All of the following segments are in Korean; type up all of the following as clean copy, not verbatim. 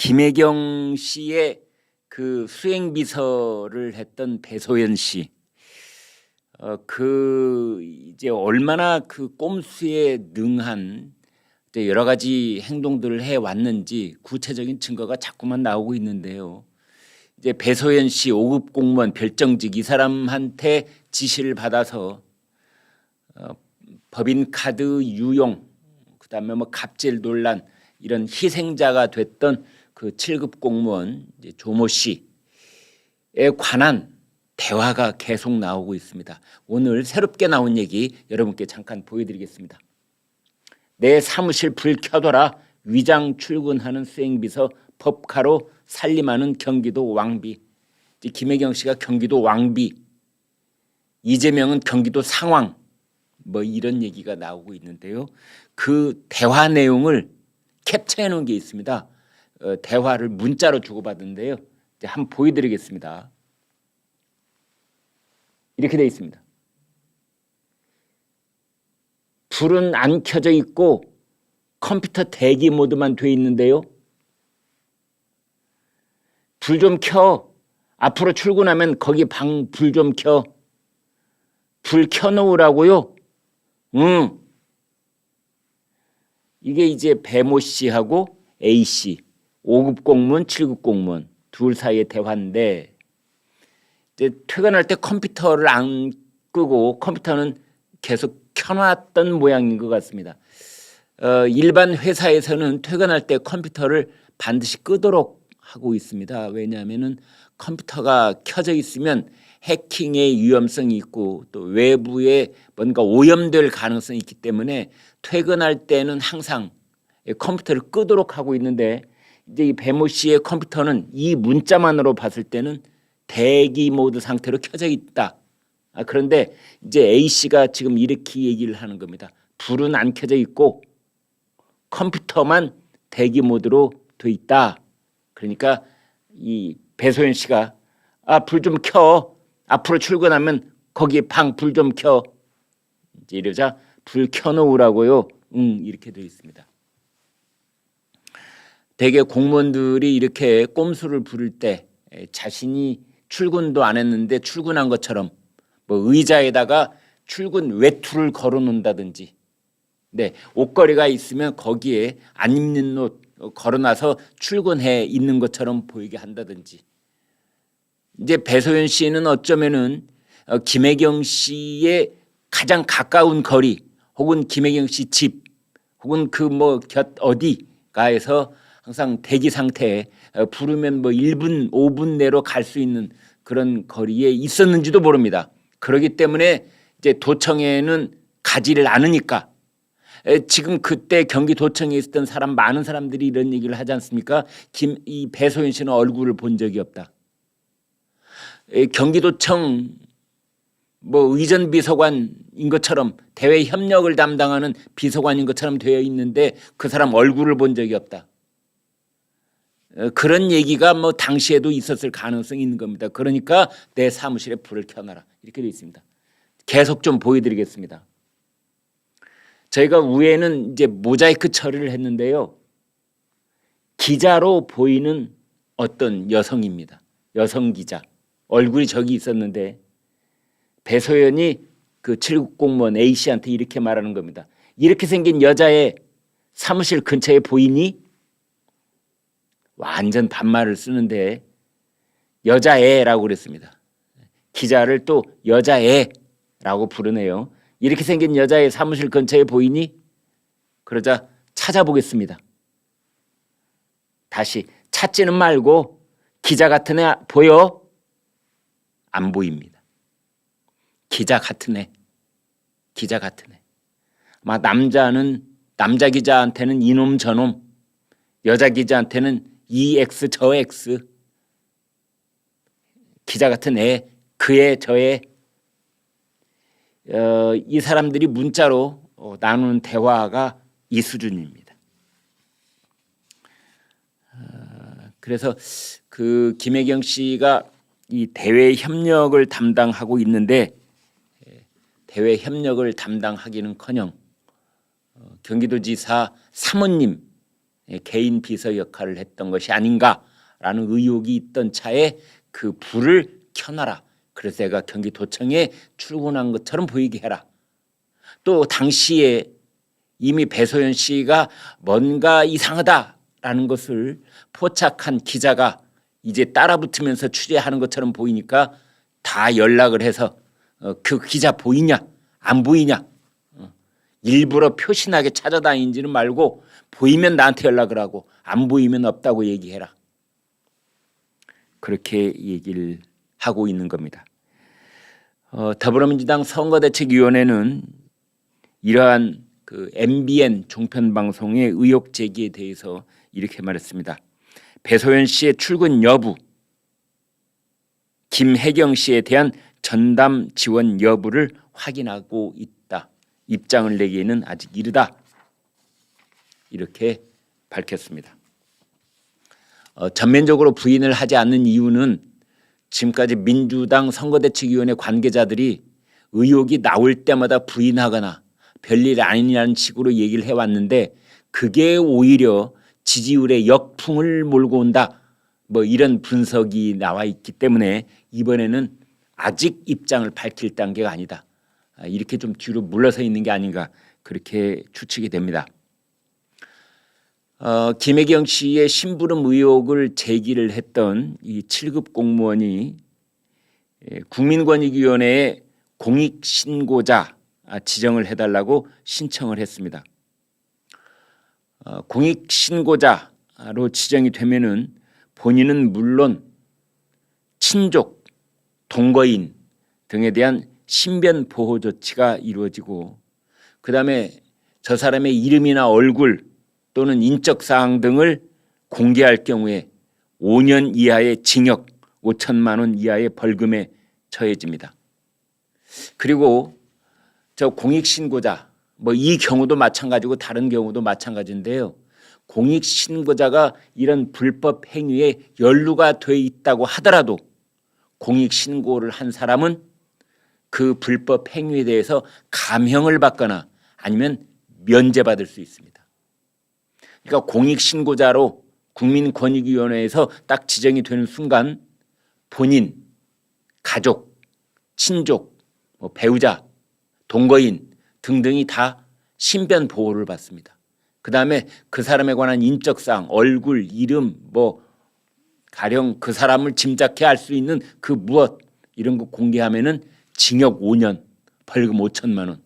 김혜경 씨의 그 수행비서를 했던 배소연 씨, 이제 얼마나 그 꼼수에 능한 이제 여러 가지 행동들을 해 왔는지 구체적인 증거가 자꾸만 나오고 있는데요. 이제 배소연 씨 5급 공무원 별정직, 이 사람한테 지시를 받아서 법인카드 유용, 그다음에 뭐 갑질 논란, 이런 희생자가 됐던 그 7급 공무원 이제 조모 씨에 관한 대화가 계속 나오고 있습니다. 오늘 새롭게 나온 얘기 여러분께 잠깐 보여드리겠습니다. 내 사무실 불 켜둬라. 위장 출근하는 수행비서 법카로 살림하는 경기도 왕비. 김혜경 씨가 경기도 왕비, 이재명은 경기도 상황, 뭐 이런 얘기가 나오고 있는데요. 그 대화 내용을 캡처해 놓은 게 있습니다. 대화를 문자로 주고받은데요. 이제 한번 보여드리겠습니다. 이렇게 되어 있습니다. 불은 안 켜져 있고 컴퓨터 대기 모드만 돼 있는데요. 불 좀 켜. 앞으로 출근하면 거기 방 불 좀 켜. 불 켜놓으라고요? 응. 이게 이제 배모 씨하고 A 씨, 5급 공무원, 7급 공무원 둘 사이의 대화인데, 이제 퇴근할 때 컴퓨터를 안 끄고 컴퓨터는 계속 켜놨던 모양인 것 같습니다. 일반 회사에서는 퇴근할 때 컴퓨터를 반드시 끄도록 하고 있습니다. 왜냐하면은 컴퓨터가 켜져 있으면 해킹의 위험성이 있고 또 외부에 뭔가 오염될 가능성이 있기 때문에 퇴근할 때는 항상 컴퓨터를 끄도록 하고 있는데, 이제 이 배모 씨의 컴퓨터는 이 문자만으로 봤을 때는 대기 모드 상태로 켜져 있다. 그런데 이제 A 씨가 지금 이렇게 얘기를 하는 겁니다. 불은 안 켜져 있고 컴퓨터만 대기 모드로 돼 있다. 그러니까 이 배소연 씨가 불 좀 켜. 앞으로 출근하면 거기 방 불 좀 켜. 이제 이러자 불 켜놓으라고요. 이렇게 되어 있습니다. 대개 공무원들이 이렇게 꼼수를 부릴 때 자신이 출근도 안 했는데 출근한 것처럼 뭐 의자에다가 출근 외투를 걸어 놓는다든지, 네, 옷걸이가 있으면 거기에 안 입는 옷 걸어놔서 출근해 있는 것처럼 보이게 한다든지. 이제 배소연 씨는 어쩌면은 김혜경 씨의 가장 가까운 거리, 혹은 김혜경 씨 집, 혹은 그 뭐 곁 어디가에서 항상 대기 상태에 부르면 뭐 1분, 5분 내로 갈 수 있는 그런 거리에 있었는지도 모릅니다. 그렇기 때문에 이제 도청에는 가지를 않으니까, 지금 그때 경기도청에 있었던 사람, 많은 사람들이 이런 얘기를 하지 않습니까? 이 배소연 씨는 얼굴을 본 적이 없다. 경기도청 뭐 의전 비서관인 것처럼, 대외 협력을 담당하는 비서관인 것처럼 되어 있는데 그 사람 얼굴을 본 적이 없다. 그런 얘기가 뭐 당시에도 있었을 가능성이 있는 겁니다. 그러니까 내 사무실에 불을 켜놔라, 이렇게 되어 있습니다. 계속 좀 보여드리겠습니다. 저희가 위에는 이제 모자이크 처리를 했는데요. 기자로 보이는 어떤 여성입니다. 여성 기자. 얼굴이 저기 있었는데 배소연이 그 7급 공무원 A 씨한테 이렇게 말하는 겁니다. 이렇게 생긴 여자애 사무실 근처에 보이니? 완전 반말을 쓰는데 여자애라고 그랬습니다. 기자를 또 여자애라고 부르네요. 이렇게 생긴 여자애 사무실 근처에 보이니? 그러자 찾아보겠습니다. 다시 찾지는 말고 기자 같은 애 보여? 안 보입니다. 기자 같은 애. 기자 같은 애. 아마 남자 기자한테는 이놈 저놈, 여자 기자한테는 이 X 저 X. 기자 같은 애, 그애 저애. 이 사람들이 문자로 나누는 대화가 이 수준입니다. 그래서 그 김혜경 씨가 이 대외 협력을 담당하고 있는데, 대외 협력을 담당하기는커녕 경기도지사 사모님 개인 비서 역할을 했던 것이 아닌가라는 의혹이 있던 차에 그 불을 켜놔라. 그래서 내가 경기도청에 출근한 것처럼 보이게 해라. 또 당시에 이미 배소연 씨가 뭔가 이상하다라는 것을 포착한 기자가 이제 따라붙으면서 취재하는 것처럼 보이니까 다 연락을 해서 그 기자 보이냐 안 보이냐, 일부러 표신하게 찾아다니지는 말고 보이면 나한테 연락을 하고 안 보이면 없다고 얘기해라. 그렇게 얘기를 하고 있는 겁니다. 더불어민주당 선거대책위원회는 이러한 그 MBN 종편방송의 의혹 제기에 대해서 이렇게 말했습니다. 배소연 씨의 출근 여부, 김혜경 씨에 대한 전담 지원 여부를 확인하고 있다. 입장을 내기에는 아직 이르다. 이렇게 밝혔습니다. 전면적으로 부인을 하지 않는 이유는 지금까지 민주당 선거대책위원회 관계자들이 의혹이 나올 때마다 부인하거나 별일 아니냐는 식으로 얘기를 해왔는데 그게 오히려 지지율의 역풍을 몰고 온다. 뭐 이런 분석이 나와 있기 때문에 이번에는 아직 입장을 밝힐 단계가 아니다. 이렇게 좀 뒤로 물러서 있는 게 아닌가 그렇게 추측이 됩니다. 김혜경 씨의 심부름 의혹을 제기를 했던 이 7급 공무원이 국민권익위원회에 공익신고자 지정을 해달라고 신청을 했습니다. 공익신고자로 지정이 되면은 본인은 물론 친족, 동거인 등에 대한 신변 보호 조치가 이루어지고 그다음에 저 사람의 이름이나 얼굴 또는 인적 사항 등을 공개할 경우에 5년 이하의 징역, 5천만 원 이하의 벌금에 처해집니다. 그리고 저 공익신고자 뭐 이 경우도 마찬가지고 다른 경우도 마찬가지인데요. 공익신고자가 이런 불법 행위에 연루가 돼 있다고 하더라도 공익신고를 한 사람은 그 불법 행위에 대해서 감형을 받거나 아니면 면제받을 수 있습니다. 그러니까 공익신고자로 국민권익위원회에서 딱 지정이 되는 순간 본인, 가족, 친족, 배우자, 동거인 등등이 다 신변 보호를 받습니다. 그다음에 그 사람에 관한 인적사항, 얼굴, 이름, 가령 그 사람을 짐작해 알 수 있는 그 무엇 이런 거 공개하면은 징역 5년, 벌금 5천만 원,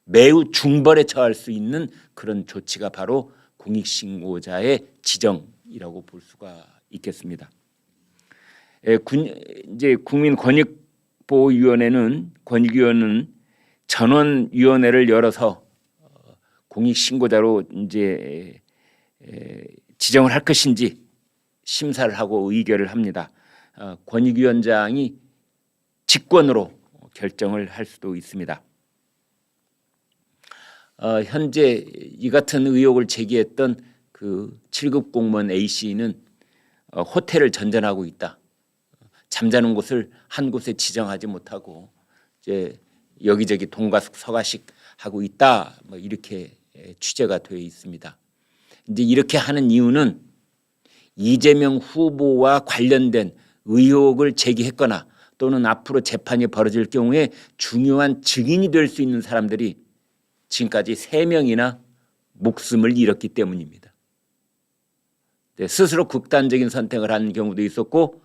매우 중벌에 처할 수 있는 그런 조치가 바로 공익신고자의 지정이라고 볼 수가 있겠습니다. 이제 국민권익보호위원회는 권익위원회는 전원위원회를 열어서 공익신고자로 이제 지정을 할 것인지 심사를 하고 의결을 합니다. 권익위원장이 직권으로 결정을 할 수도 있습니다. 현재 이 같은 의혹을 제기했던 그 7급 공무원 A씨는 호텔을 전전하고 있다. 잠자는 곳을 한 곳에 지정하지 못하고 이제 여기저기 동가서가식 하고 있다. 이렇게 취재가 되어 있습니다. 이제 이렇게 하는 이유는 이재명 후보와 관련된 의혹을 제기했거나 또는 앞으로 재판이 벌어질 경우에 중요한 증인이 될 수 있는 사람들이 지금까지 3명이나 목숨을 잃었기 때문입니다. 스스로 극단적인 선택을 한 경우도 있었고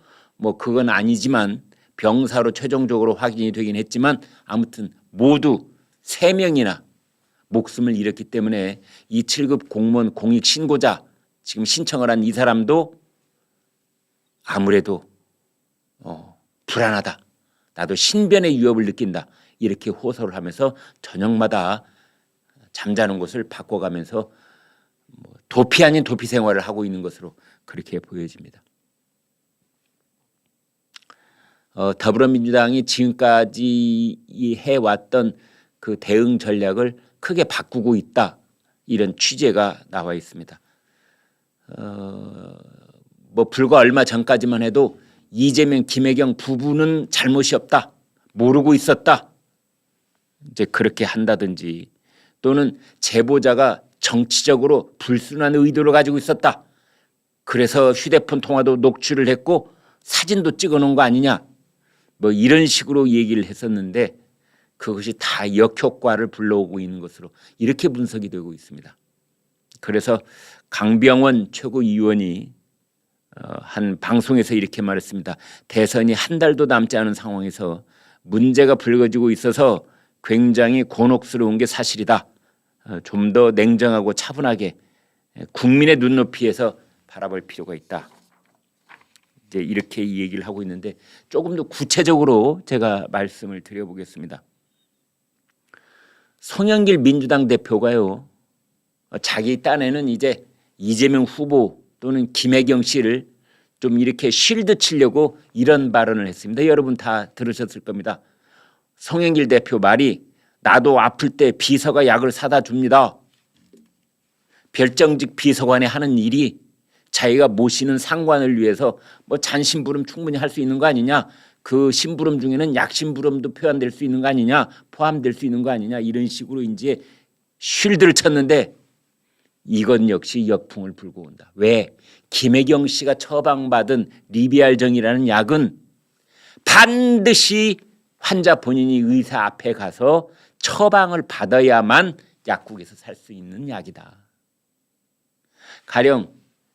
그건 아니지만 병사로 최종적으로 확인이 되긴 했지만 아무튼 모두 3명이나 목숨을 잃었기 때문에 이 7급 공무원 공익신고자 지금 신청을 한 이 사람도 아무래도 불안하다. 나도 신변의 위협을 느낀다. 이렇게 호소를 하면서 저녁마다 잠자는 곳을 바꿔가면서 도피 아닌 도피 생활을 하고 있는 것으로 그렇게 보여집니다. 더불어민주당이 지금까지 해왔던 그 대응 전략을 크게 바꾸고 있다. 이런 취재가 나와 있습니다. 불과 얼마 전까지만 해도 이재명, 김혜경 부부는 잘못이 없다. 모르고 있었다. 이제 그렇게 한다든지 또는 제보자가 정치적으로 불순한 의도를 가지고 있었다. 그래서 휴대폰 통화도 녹취를 했고 사진도 찍어놓은 거 아니냐. 뭐 이런 식으로 얘기를 했었는데 그것이 다 역효과를 불러오고 있는 것으로 이렇게 분석이 되고 있습니다. 그래서 강병원 최고위원이 한 방송에서 이렇게 말했습니다. 대선이 한 달도 남지 않은 상황에서 문제가 불거지고 있어서 굉장히 곤혹스러운 게 사실이다. 좀 더 냉정하고 차분하게 국민의 눈높이에서 바라볼 필요가 있다. 이제 이렇게 얘기를 하고 있는데 조금 더 구체적으로 제가 말씀을 드려보겠습니다. 송영길 민주당 대표가요, 자기 딴에는 이제 이재명 후보 또는 김혜경 씨를 좀 이렇게 쉴드 치려고 이런 발언을 했습니다. 여러분 다 들으셨을 겁니다. 송영길 대표 말이 나도 아플 때 비서가 약을 사다 줍니다. 별정직 비서관이 하는 일이 자기가 모시는 상관을 위해서 뭐 잔심부름 충분히 할 수 있는 거 아니냐. 그 심부름 중에는 약심부름도 표현될 수 있는 거 아니냐. 포함될 수 있는 거 아니냐. 이런 식으로 이제 쉴드를 쳤는데 이건 역시 역풍을 불고 온다. 왜? 김혜경 씨가 처방받은 리비알정이라는 약은 반드시 환자 본인이 의사 앞에 가서 처방을 받아야만 약국에서 살 수 있는 약이다. 가령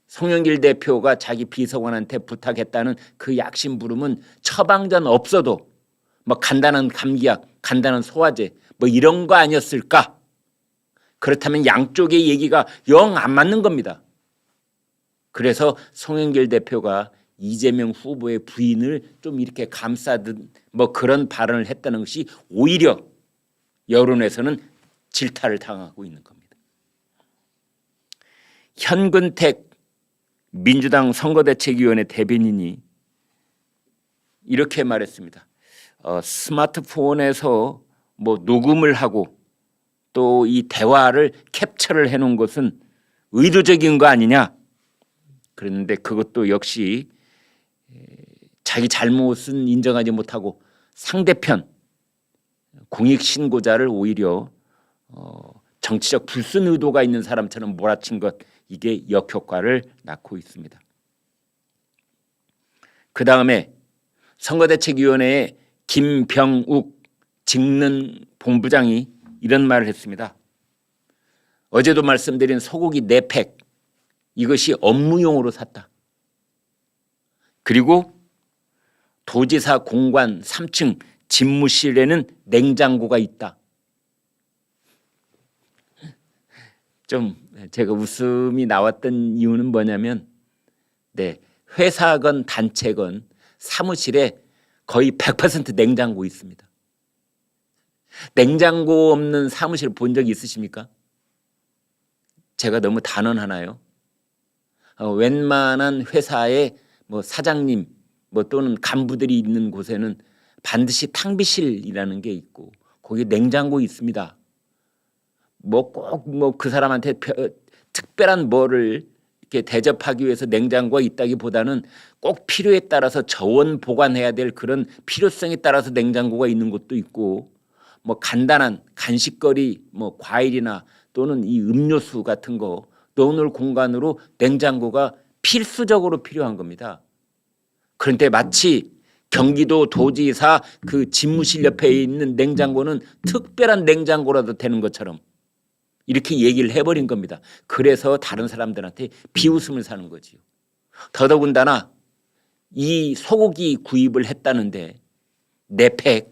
송영길 대표가 자기 비서관한테 부탁했다는 그 약심부름은 처방전 없어도 뭐 간단한 감기약, 간단한 소화제 뭐 이런 거 아니었을까? 그렇다면 양쪽의 얘기가 영 안 맞는 겁니다. 그래서 송영길 대표가 이재명 후보의 부인을 좀 이렇게 감싸듯 뭐 그런 발언을 했다는 것이 오히려 여론에서는 질타를 당하고 있는 겁니다. 현근택 민주당 선거대책위원회 대변인이 이렇게 말했습니다. 스마트폰에서 뭐 녹음을 하고 또 이 대화를 캡처를 해놓은 것은 의도적인 거 아니냐. 그런데 그것도 역시 자기 잘못은 인정하지 못하고 상대편 공익신고자를 오히려 정치적 불순 의도가 있는 사람처럼 몰아친 것, 이게 역효과를 낳고 있습니다. 그 다음에 선거대책위원회의 김병욱 직능본부장이 이런 말을 했습니다. 어제도 말씀드린 소고기 4팩 이것이 업무용으로 샀다. 그리고 도지사 공관 3층 집무실에는 냉장고가 있다. 좀 제가 웃음이 나왔던 이유는 뭐냐면 회사건 단체건 사무실에 거의 100% 냉장고 있습니다. 냉장고 없는 사무실 본 적 있으십니까? 제가 너무 단언하나요? 웬만한 회사의 뭐 사장님 뭐 또는 간부들이 있는 곳에는 반드시 탕비실이라는 게 있고 거기에 냉장고 있습니다. 뭐 꼭 뭐 그 사람한테 특별한 뭐를 이렇게 대접하기 위해서 냉장고가 있다기보다는 꼭 필요에 따라서 저온 보관해야 될 그런 필요성에 따라서 냉장고가 있는 곳도 있고 뭐 간단한 간식거리 뭐 과일이나 또는 이 음료수 같은 거 넣어놓을 공간으로 냉장고가 필수적으로 필요한 겁니다. 그런데 마치 경기도 도지사 그 집무실 옆에 있는 냉장고는 특별한 냉장고라도 되는 것처럼 이렇게 얘기를 해버린 겁니다. 그래서 다른 사람들한테 비웃음을 사는 거지요. 더더군다나 이 소고기 구입을 했다는데 4팩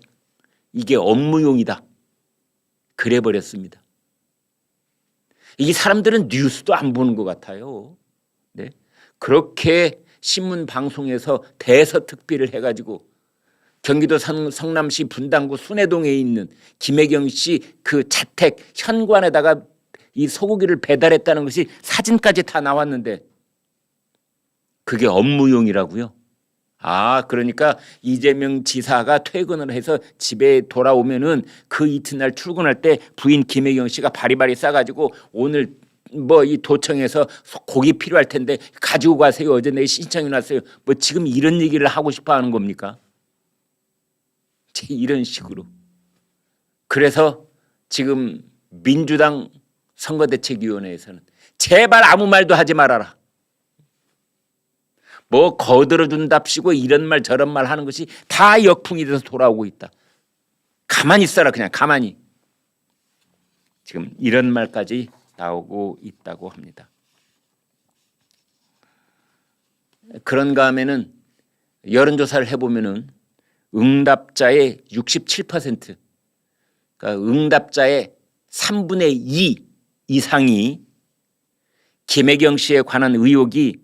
이게 업무용이다. 그래버렸습니다. 이 사람들은 뉴스도 안 보는 것 같아요. 네? 그렇게 신문 방송에서 대서특필을 해가지고 경기도 성남시 분당구 순회동에 있는 김혜경 씨 그 자택 현관에다가 이 소고기를 배달했다는 것이 사진까지 다 나왔는데 그게 업무용이라고요? 그러니까 이재명 지사가 퇴근을 해서 집에 돌아오면은 그 이튿날 출근할 때 부인 김혜경 씨가 바리바리 싸가지고 오늘 뭐 이 도청에서 고기 필요할 텐데 가지고 가세요. 어제 내가 신청해 놨어요. 뭐 지금 이런 얘기를 하고 싶어 하는 겁니까? 이런 식으로. 그래서 지금 민주당 선거대책위원회에서는 제발 아무 말도 하지 말아라. 뭐 거들어준답시고 이런 말 저런 말 하는 것이 다 역풍이 돼서 돌아오고 있다. 가만히 있어라. 그냥 가만히. 지금 이런 말까지 나오고 있다고 합니다. 그런가 하면은 여론조사를 해보면은 응답자의 67%, 그러니까 응답자의 3분의 2 이상이 김혜경 씨에 관한 의혹이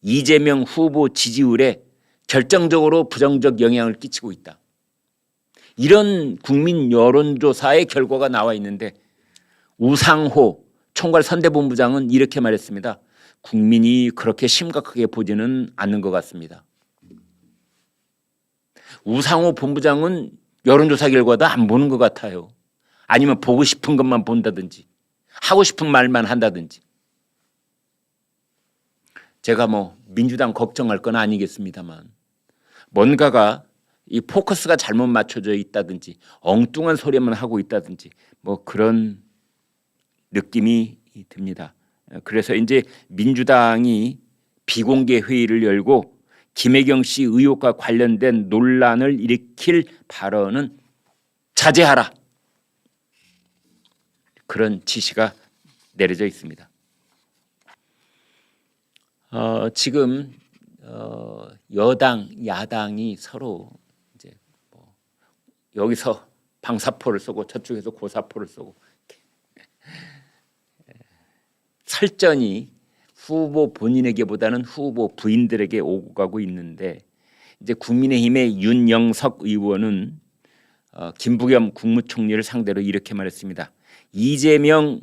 이재명 후보 지지율에 결정적으로 부정적 영향을 끼치고 있다. 이런 국민 여론조사의 결과가 나와 있는데 우상호 총괄선대본부장은 이렇게 말했습니다. 국민이 그렇게 심각하게 보지는 않는 것 같습니다. 우상호 본부장은 여론조사 결과도 안 보는 것 같아요. 아니면 보고 싶은 것만 본다든지 하고 싶은 말만 한다든지. 제가 뭐 민주당 걱정할 건 아니겠습니다만 뭔가가 이 포커스가 잘못 맞춰져 있다든지 엉뚱한 소리만 하고 있다든지 뭐 그런 느낌이 듭니다. 그래서 이제 민주당이 비공개 회의를 열고 김혜경 씨 의혹과 관련된 논란을 일으킬 발언은 자제하라. 그런 지시가 내려져 있습니다. 지금 여당, 야당이 서로 이제 뭐 여기서 방사포를 쏘고 저쪽에서 고사포를 쏘고 설전이 후보 본인에게보다는 후보 부인들에게 오고 가고 있는데 이제 국민의힘의 윤영석 의원은 김부겸 국무총리를 상대로 이렇게 말했습니다. 이재명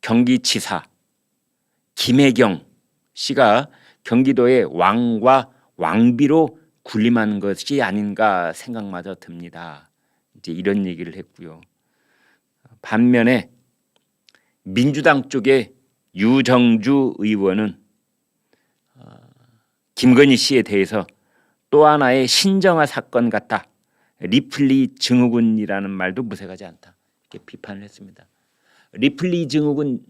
경기지사, 김혜경 씨가 경기도의 왕과 왕비로 군림한 것이 아닌가 생각마저 듭니다. 이제 이런 얘기를 했고요. 반면에 민주당 쪽에 유정주 의원은 김건희 씨에 대해서 또 하나의 신정아 사건 같다. 리플리 증후군이라는 말도 무색하지 않다. 이렇게 비판을 했습니다. 리플리 증후군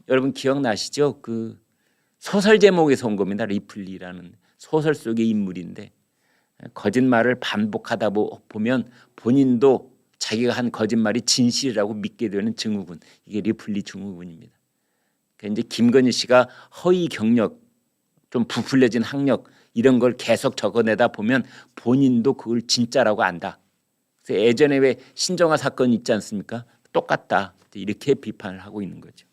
여러분 기억나시죠? 그 소설 제목에서 온 겁니다. 리플리라는 소설 속의 인물인데 거짓말을 반복하다 보면 본인도 자기가 한 거짓말이 진실이라고 믿게 되는 증후군. 이게 리플리 증후군입니다. 그러니까 이제 김건희 씨가 허위 경력, 좀 부풀려진 학력 이런 걸 계속 적어내다 보면 본인도 그걸 진짜라고 안다. 그래서 예전에 왜 신정아 사건 있지 않습니까? 똑같다. 이렇게 비판을 하고 있는 거죠.